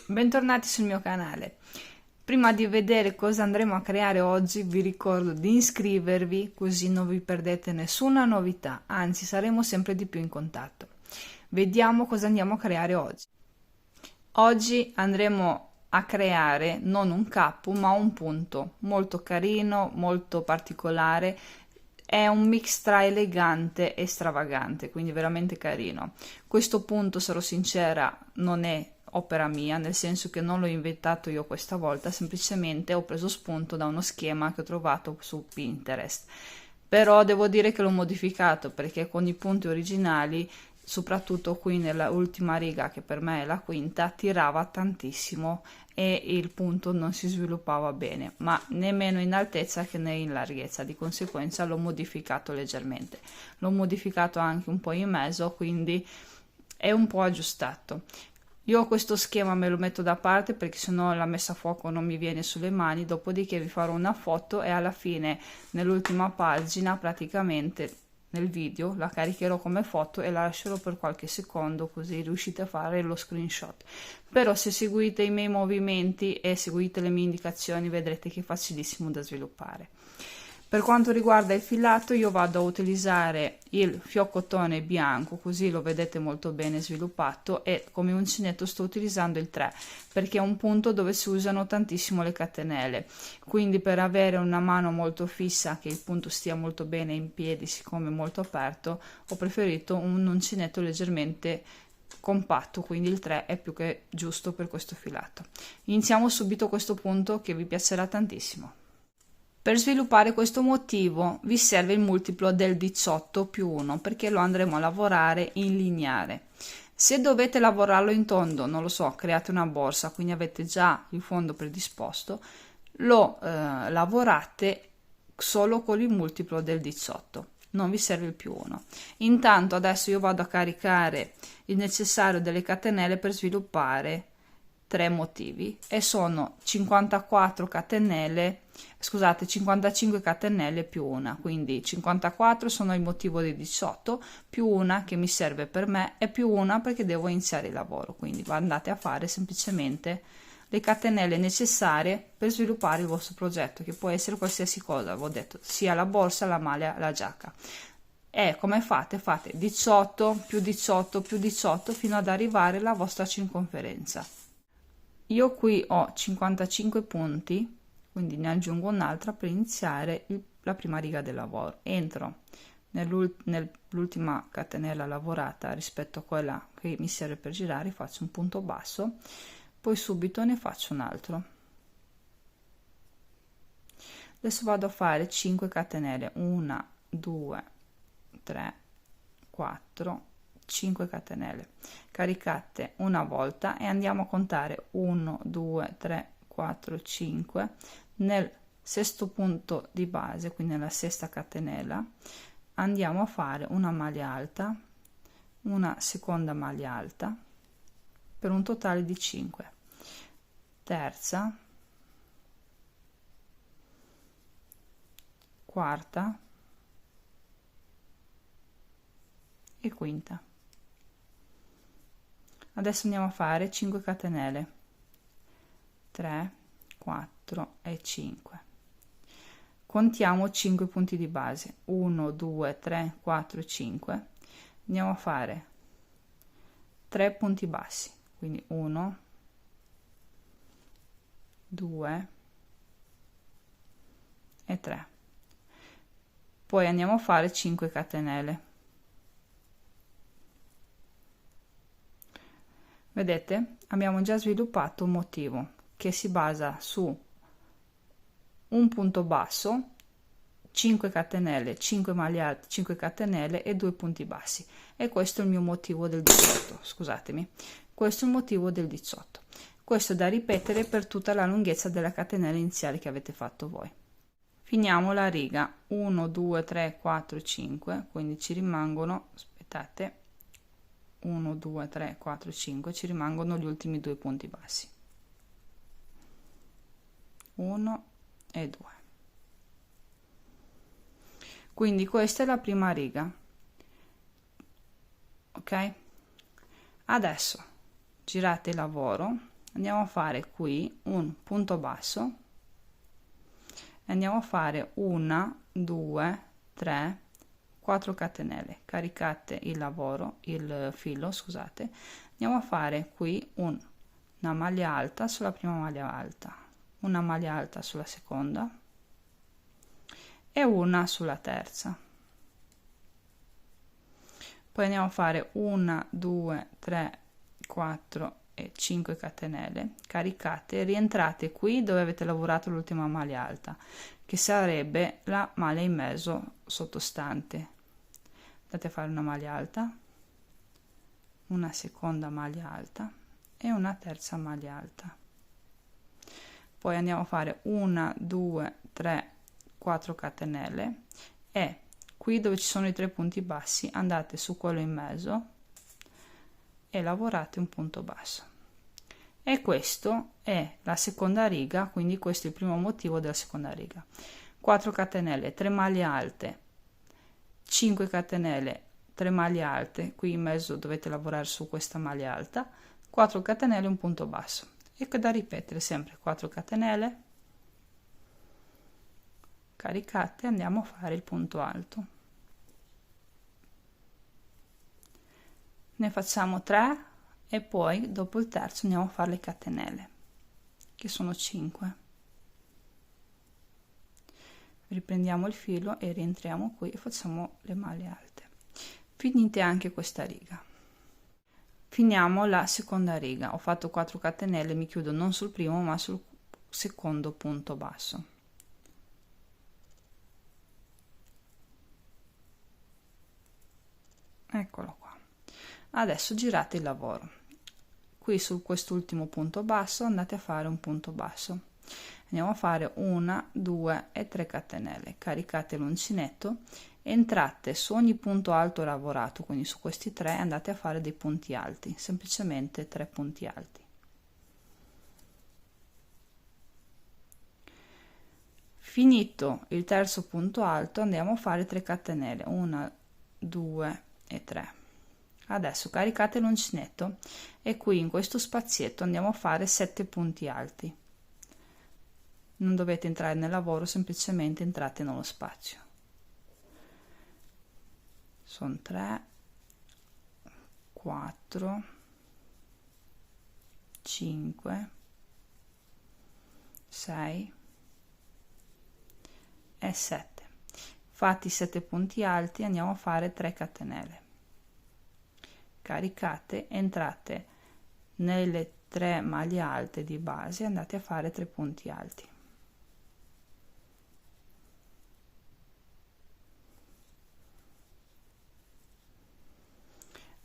Bentornati sul mio canale. Prima di vedere cosa andremo a creare oggi vi ricordo di iscrivervi così non vi perdete nessuna novità, anzi saremo sempre di più in contatto. Vediamo cosa andiamo a creare oggi. Oggi andremo a creare non un capo ma un punto molto carino, molto particolare. È un mix tra elegante e stravagante, quindi veramente carino. Questo punto, sarò sincera, non è opera mia, nel senso che non l'ho inventato io questa volta, semplicemente ho preso spunto da uno schema che ho trovato su Pinterest. Però devo dire che l'ho modificato perché con i punti originali, soprattutto qui nella ultima riga, che per me è la quinta, tirava tantissimo e il punto non si sviluppava bene, ma nemmeno in altezza che né in larghezza, di conseguenza l'ho modificato leggermente. L'ho modificato anche un po' in mezzo, quindi è un po' aggiustato. Io questo schema me lo metto da parte perché sennò la messa a fuoco non mi viene sulle mani, dopodiché vi farò una foto e alla fine nell'ultima pagina praticamente nel video la caricherò come foto e la lascerò per qualche secondo così riuscite a fare lo screenshot. Però se seguite i miei movimenti e seguite le mie indicazioni vedrete che è facilissimo da sviluppare. Per quanto riguarda il filato io vado a utilizzare il fioccotone bianco, così lo vedete molto bene sviluppato, e come uncinetto sto utilizzando il 3 perché è un punto dove si usano tantissimo le catenelle, quindi per avere una mano molto fissa, che il punto stia molto bene in piedi siccome è molto aperto, ho preferito un uncinetto leggermente compatto, quindi il 3 è più che giusto per questo filato. Iniziamo subito questo punto che vi piacerà tantissimo. Per sviluppare questo motivo vi serve il multiplo del 18 più 1 perché lo andremo a lavorare in lineare. Se dovete lavorarlo in tondo, non lo so, create una borsa, quindi avete già il fondo predisposto, lo lavorate solo con il multiplo del 18, non vi serve il più 1. Intanto adesso io vado a caricare il necessario delle catenelle per sviluppare tre motivi e sono 54 catenelle, scusate, 55 catenelle più una, quindi 54 sono il motivo di 18 più una che mi serve per me e più una perché devo iniziare il lavoro, quindi andate a fare semplicemente le catenelle necessarie per sviluppare il vostro progetto, che può essere qualsiasi cosa, avevo detto, sia la borsa, la maglia, la giacca. E come fate? Fate 18 più 18 più 18 fino ad arrivare alla vostra circonferenza. Io qui ho 55 punti, quindi ne aggiungo un'altra per iniziare la prima riga del lavoro. Entro nell'ultima catenella lavorata rispetto a quella che mi serve per girare, faccio un punto basso, poi subito ne faccio un altro. Adesso vado a fare 5 catenelle, 1, 2, 3, 4, 5 catenelle caricate una volta e andiamo a contare 1 2 3 4 5 nel sesto punto di base, quindi nella sesta catenella andiamo a fare una maglia alta, una seconda maglia alta per un totale di 5, terza, quarta e quinta. Adesso andiamo a fare 5 catenelle, 3, 4 e 5. Contiamo 5 punti di base, 1, 2, 3, 4, 5. Andiamo a fare 3 punti bassi, quindi 1, 2 e 3. Poi andiamo a fare 5 catenelle. Vedete? Abbiamo già sviluppato un motivo che si basa su un punto basso, 5 catenelle, 5 maglie alte, 5 catenelle e 2 punti bassi. E questo è il mio motivo del 18, scusatemi. Questo è il motivo del 18. Questo è da ripetere per tutta la lunghezza della catenella iniziale che avete fatto voi. Finiamo la riga 1, 2, 3, 4, 5, quindi ci rimangono, aspettate, 1, 2, 3, 4, 5, ci rimangono gli ultimi due punti bassi, 1 e 2. Quindi questa è la prima riga, ok? Adesso girate il lavoro andiamo a fare qui un punto basso e andiamo a fare 1 2 3 4 catenelle, caricate il lavoro, il filo, scusate, andiamo a fare qui una maglia alta sulla prima maglia alta, una maglia alta sulla seconda e una sulla terza. Poi andiamo a fare 1 2 3 4 e 5 catenelle, caricate, rientrate qui dove avete lavorato l'ultima maglia alta, che sarebbe la maglia in mezzo sottostante. Andate a fare una maglia alta, una seconda maglia alta e una terza maglia alta. Poi andiamo a fare 1 2 3 4 catenelle e qui dove ci sono i 3 punti bassi andate su quello in mezzo e lavorate un punto basso. E questo è la seconda riga, quindi questo è il primo motivo della seconda riga. 4 catenelle, 3 maglie alte, 5 catenelle, 3 maglie alte, qui in mezzo dovete lavorare su questa maglia alta, 4 catenelle, un punto basso. Ecco, da ripetere sempre 4 catenelle, caricate, andiamo a fare il punto alto. Ne facciamo 3 e poi dopo il terzo andiamo a fare le catenelle, che sono 5. Riprendiamo il filo e rientriamo qui e facciamo le maglie alte. Finite anche questa riga. Finiamo la seconda riga. Ho fatto 4 catenelle, mi chiudo non sul primo ma sul secondo punto basso. Eccolo qua. Adesso girate il lavoro. Qui su quest'ultimo punto basso andate a fare un punto basso. Andiamo a fare 1 2 e 3 catenelle, caricate l'uncinetto, entrate su ogni punto alto lavorato, quindi su questi 3 andate a fare dei punti alti, semplicemente 3 punti alti. Finito il terzo punto alto andiamo a fare 3 catenelle, 1 2 e 3. Adesso caricate l'uncinetto e qui in questo spazietto andiamo a fare 7 punti alti. Non dovete entrare nel lavoro, semplicemente entrate nello spazio. Sono 3 4 5 6 e 7. Fatti 7 punti alti, andiamo a fare 3 catenelle. Caricate, entrate nelle 3 maglie alte di base e andate a fare 3 punti alti.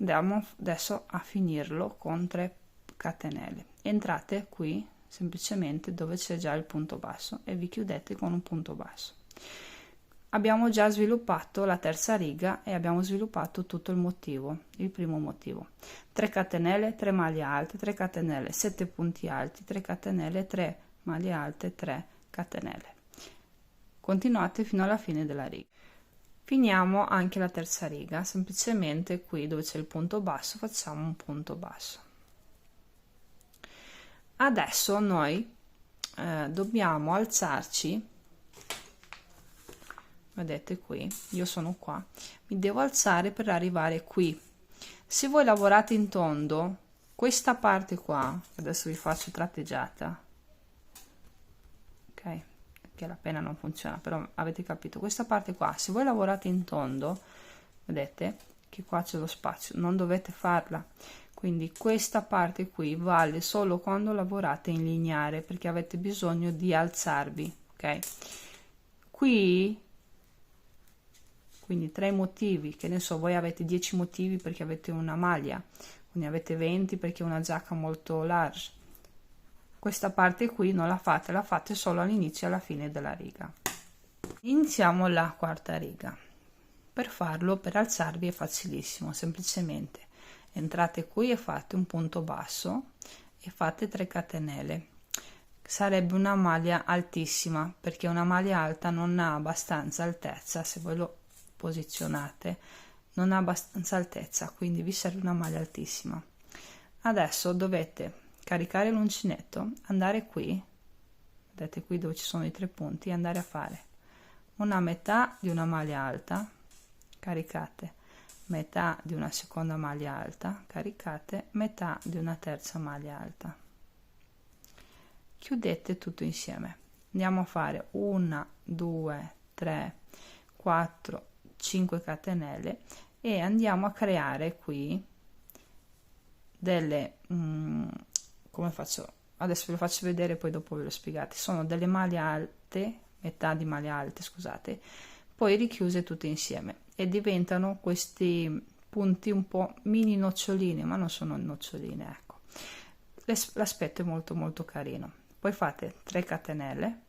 Andiamo adesso a finirlo con 3 catenelle. Entrate qui semplicemente dove c'è già il punto basso e vi chiudete con un punto basso. Abbiamo già sviluppato la terza riga e abbiamo sviluppato tutto il motivo, il primo motivo. 3 catenelle, 3 maglie alte, 3 catenelle, 7 punti alti, 3 catenelle, 3 maglie alte, 3 catenelle. Continuate fino alla fine della riga. Finiamo anche la terza riga, semplicemente qui dove c'è il punto basso facciamo un punto basso. Adesso noi dobbiamo alzarci, vedete qui, io sono qua, mi devo alzare per arrivare qui. Se voi lavorate in tondo, questa parte qua, adesso vi faccio tratteggiata, ok? Che la penna non funziona, però avete capito, questa parte qua, se voi lavorate in tondo, vedete che qua c'è lo spazio, non dovete farla, quindi questa parte qui vale solo quando lavorate in lineare, perché avete bisogno di alzarvi, ok? Qui, quindi 3 motivi, che ne so, voi avete 10 motivi perché avete una maglia, quindi avete 20 perché è una giacca molto large. Questa parte qui non la fate solo all'inizio e alla fine della riga. Iniziamo la quarta riga. Per farlo, per alzarvi è facilissimo, semplicemente entrate qui e fate un punto basso e fate 3 catenelle. Sarebbe una maglia altissima, perché una maglia alta non ha abbastanza altezza, se voi lo posizionate non ha abbastanza altezza, quindi vi serve una maglia altissima. Adesso dovete caricare l'uncinetto, andare qui, vedete qui dove ci sono i 3 punti, andare a fare una metà di una maglia alta, caricate metà di una seconda maglia alta, caricate metà di una terza maglia alta, chiudete tutto insieme. Andiamo a fare 1 2 3 4 5 catenelle e andiamo a creare qui delle come faccio adesso, ve lo faccio vedere, poi dopo ve lo spiegate. Sono delle maglie alte, metà di maglie alte, scusate, poi richiuse tutte insieme e diventano questi punti un po' mini noccioline, ma non sono noccioline, ecco. L'aspetto è molto molto carino. Poi fate 3 catenelle,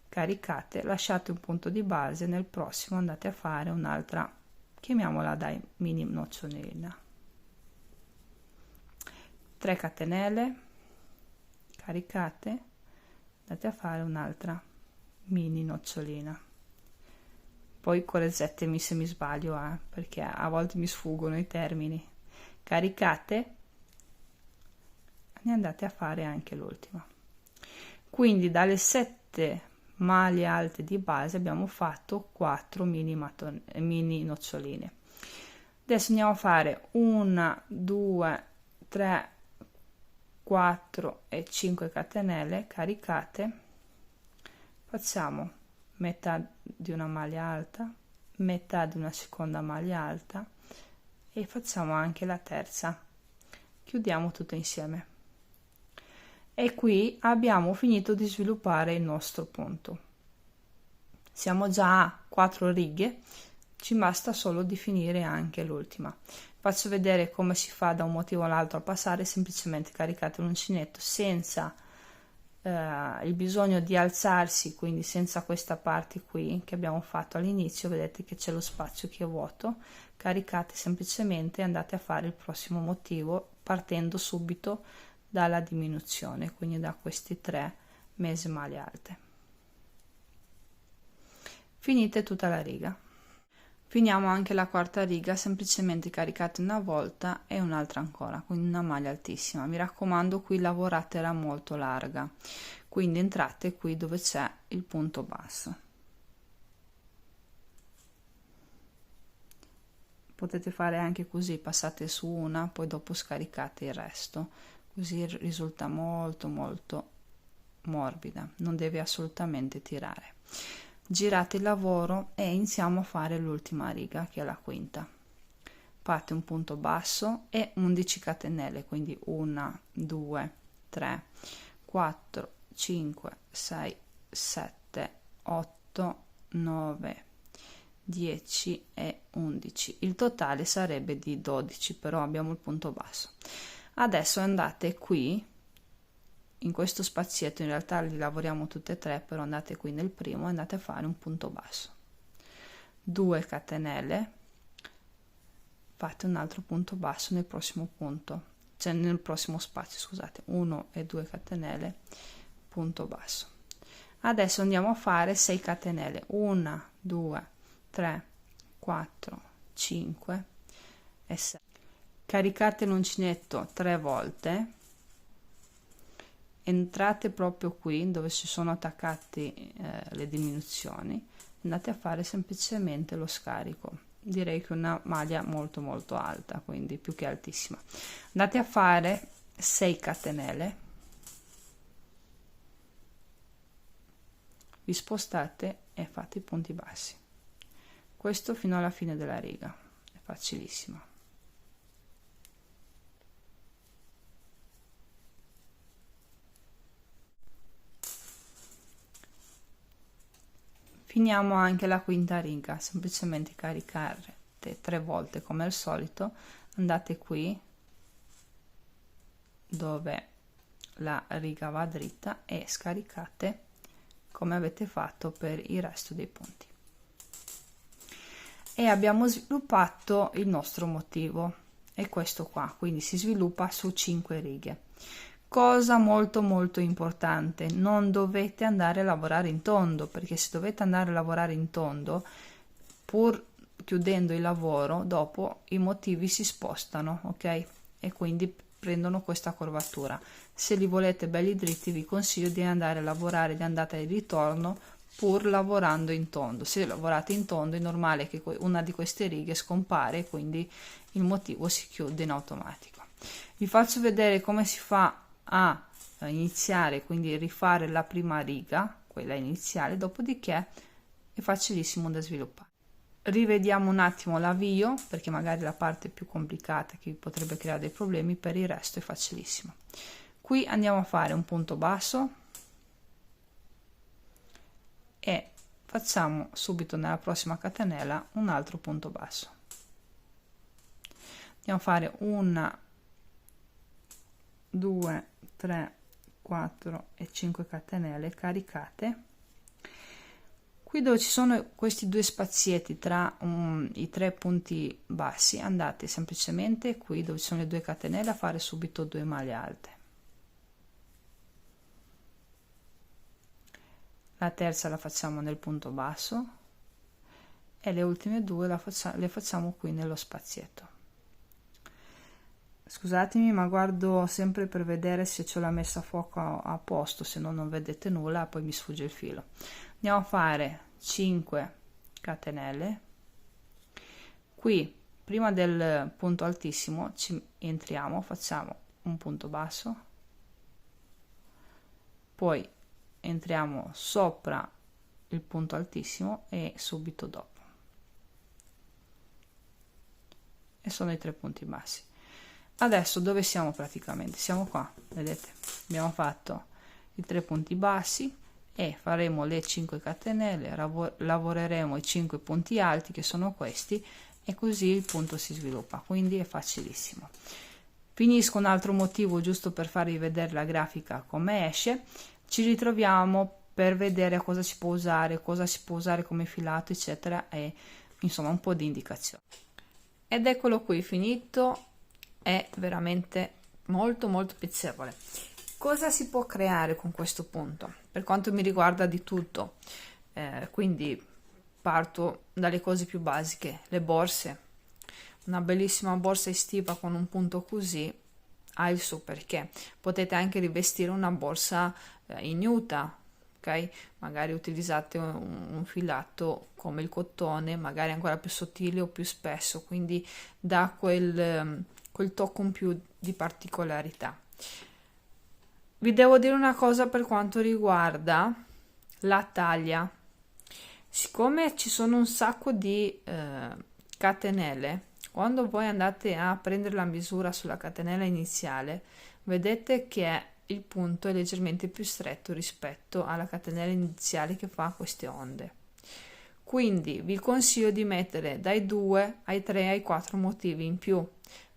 caricate, lasciate un punto di base, nel prossimo andate a fare un'altra, chiamiamola dai, mini nocciolina. 3 catenelle, caricate, andate a fare un'altra mini nocciolina. Poi correggetemi se mi sbaglio, perché a volte mi sfuggono i termini. Caricate e andate a fare anche l'ultima. Quindi dalle 7 maglie alte di base abbiamo fatto 4 mini noccioline. Adesso andiamo a fare 1 2 3 4 e 5 catenelle, caricate, facciamo metà di una maglia alta, metà di una seconda maglia alta e facciamo anche la terza, chiudiamo tutto insieme e qui abbiamo finito di sviluppare il nostro punto. Siamo già a 4 righe, ci basta solo di finire anche l'ultima. Faccio vedere come si fa da un motivo all'altro a passare. Semplicemente caricate l'uncinetto senza il bisogno di alzarsi, quindi senza questa parte qui che abbiamo fatto all'inizio, vedete che c'è lo spazio che è vuoto, caricate semplicemente e andate a fare il prossimo motivo partendo subito dalla diminuzione, quindi da questi 3 mese maglie alte. Finite tutta la riga. Finiamo anche la quarta riga, semplicemente caricate una volta e un'altra ancora, quindi una maglia altissima. Mi raccomando, qui lavoratela molto larga, quindi entrate qui dove c'è il punto basso. Potete fare anche così, passate su una, poi dopo scaricate il resto, così risulta molto molto morbida, non deve assolutamente tirare. Girate il lavoro e iniziamo a fare l'ultima riga, che è la quinta. Fate un punto basso e 11 catenelle, quindi 1 2 3 4 5 6 7 8 9 10 e 11. Il totale sarebbe di 12, però abbiamo il punto basso. Adesso andate qui in questo spazietto, in realtà li lavoriamo tutte e 3, però andate qui nel primo e andate a fare un punto basso, 2 catenelle, fate un altro punto basso nel prossimo punto, cioè nel prossimo spazio, scusate, 1 e 2 catenelle, punto basso. Adesso andiamo a fare 6 catenelle, 1 2 3 4 5 e 6. Caricate l'uncinetto 3 volte, entrate proprio qui dove si sono attaccati le diminuzioni, andate a fare semplicemente lo scarico. Direi che una maglia molto molto alta, quindi più che altissima. Andate a fare 6 catenelle, vi spostate e fate i punti bassi. Questo fino alla fine della riga, è facilissimo. Finiamo anche la quinta riga, semplicemente caricate 3 volte come al solito, andate qui dove la riga va dritta e scaricate come avete fatto per il resto dei punti. E abbiamo sviluppato il nostro motivo, è questo qua, quindi si sviluppa su 5 righe. Cosa molto molto importante, non dovete andare a lavorare in tondo, perché se dovete andare a lavorare in tondo, pur chiudendo il lavoro, dopo i motivi si spostano, ok? E quindi prendono questa curvatura. Se li volete belli dritti vi consiglio di andare a lavorare di andata e ritorno pur lavorando in tondo. Se lavorate in tondo è normale che una di queste righe scompare e quindi il motivo si chiude in automatico. Vi faccio vedere come si fa a iniziare, quindi rifare la prima riga, quella iniziale, dopodiché è facilissimo da sviluppare. Rivediamo un attimo l'avvio, perché magari è la parte più complicata che vi potrebbe creare dei problemi, per il resto è facilissimo. Qui andiamo a fare un punto basso e facciamo subito nella prossima catenella un altro punto basso. Andiamo a fare 1, 2, 3, 4 e 5 catenelle caricate. Qui dove ci sono questi due spazietti tra i tre punti bassi, andate semplicemente qui dove ci sono le 2 catenelle a fare subito 2 maglie alte. La terza la facciamo nel punto basso e le ultime 2 le facciamo qui nello spazietto. Scusatemi, ma guardo sempre per vedere se ce l'ho messa a fuoco a posto, se no non vedete nulla, poi mi sfugge il filo. Andiamo a fare 5 catenelle. Qui prima del punto altissimo ci entriamo, facciamo un punto basso, poi entriamo sopra il punto altissimo e subito dopo, e sono i 3 punti bassi. Adesso dove siamo? Praticamente siamo qua, vedete, abbiamo fatto i 3 punti bassi e faremo le 5 catenelle, lavoreremo i 5 punti alti che sono questi, e così il punto si sviluppa, quindi è facilissimo. Finisco un altro motivo giusto per farvi vedere la grafica come esce. Ci ritroviamo per vedere cosa si può usare come filato, eccetera, e insomma un po' di indicazioni. Ed eccolo qui finito, è veramente molto piacevole. Cosa si può creare con questo punto? Per quanto mi riguarda di tutto, quindi parto dalle cose più basiche, le borse. Una bellissima borsa estiva con un punto così ha il suo perché. Potete anche rivestire una borsa in juta, ok? Magari utilizzate un filato come il cotone, magari ancora più sottile o più spesso, quindi dà quel tocco in più di particolarità. Vi devo dire una cosa per quanto riguarda la taglia. Siccome ci sono un sacco di catenelle, quando voi andate a prendere la misura sulla catenella iniziale, vedete che il punto è leggermente più stretto rispetto alla catenella iniziale che fa queste onde. Quindi vi consiglio di mettere dai 2 ai 3 ai 4 motivi in più,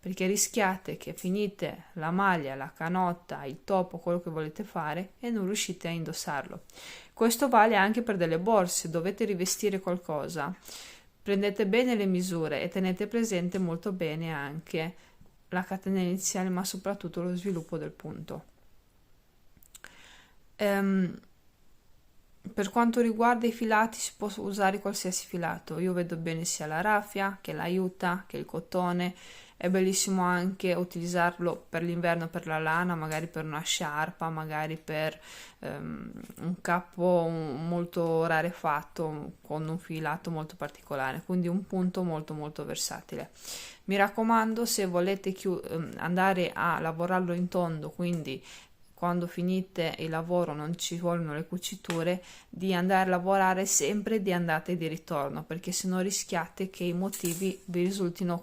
perché rischiate che finite la maglia, la canotta, il topo, quello che volete fare e non riuscite a indossarlo. Questo vale anche per delle borse. Dovete rivestire qualcosa, prendete bene le misure e tenete presente molto bene anche la catena iniziale, ma soprattutto lo sviluppo del punto. Per quanto riguarda i filati, si può usare qualsiasi filato. Io vedo bene sia la raffia che l'aiuta che il cotone. È bellissimo anche utilizzarlo per l'inverno, per la lana, magari per una sciarpa, magari per un capo molto rarefatto con un filato molto particolare, quindi un punto molto versatile. Mi raccomando, se volete andare a lavorarlo in tondo, quindi quando finite il lavoro non ci vogliono le cuciture, di andare a lavorare sempre di andata e di ritorno, perché se no rischiate che i motivi vi risultino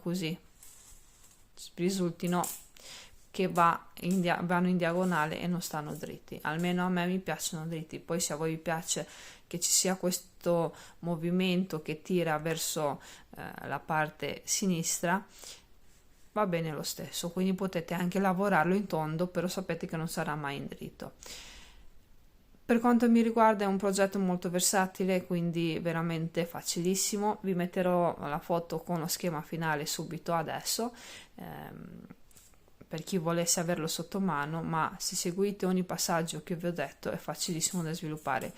che vanno in diagonale e non stanno dritti. Almeno a me mi piacciono dritti, poi se a voi vi piace che ci sia questo movimento che tira verso la parte sinistra, va bene lo stesso, quindi potete anche lavorarlo in tondo, però sapete che non sarà mai in dritto. Per quanto mi riguarda è un progetto molto versatile, quindi veramente facilissimo. Vi metterò la foto con lo schema finale subito adesso, per chi volesse averlo sotto mano, ma se seguite ogni passaggio che vi ho detto è facilissimo da sviluppare.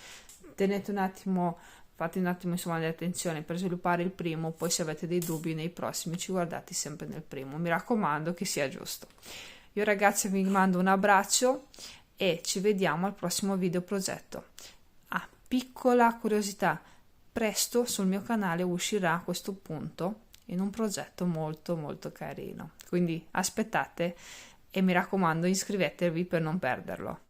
Fate un attimo insomma di attenzione per sviluppare il primo, poi se avete dei dubbi nei prossimi ci guardate sempre nel primo. Mi raccomando che sia giusto. Io ragazzi vi mando un abbraccio e ci vediamo al prossimo video progetto. Ah, piccola curiosità, presto sul mio canale uscirà a questo punto in un progetto molto molto carino, quindi aspettate e mi raccomando iscrivetevi per non perderlo.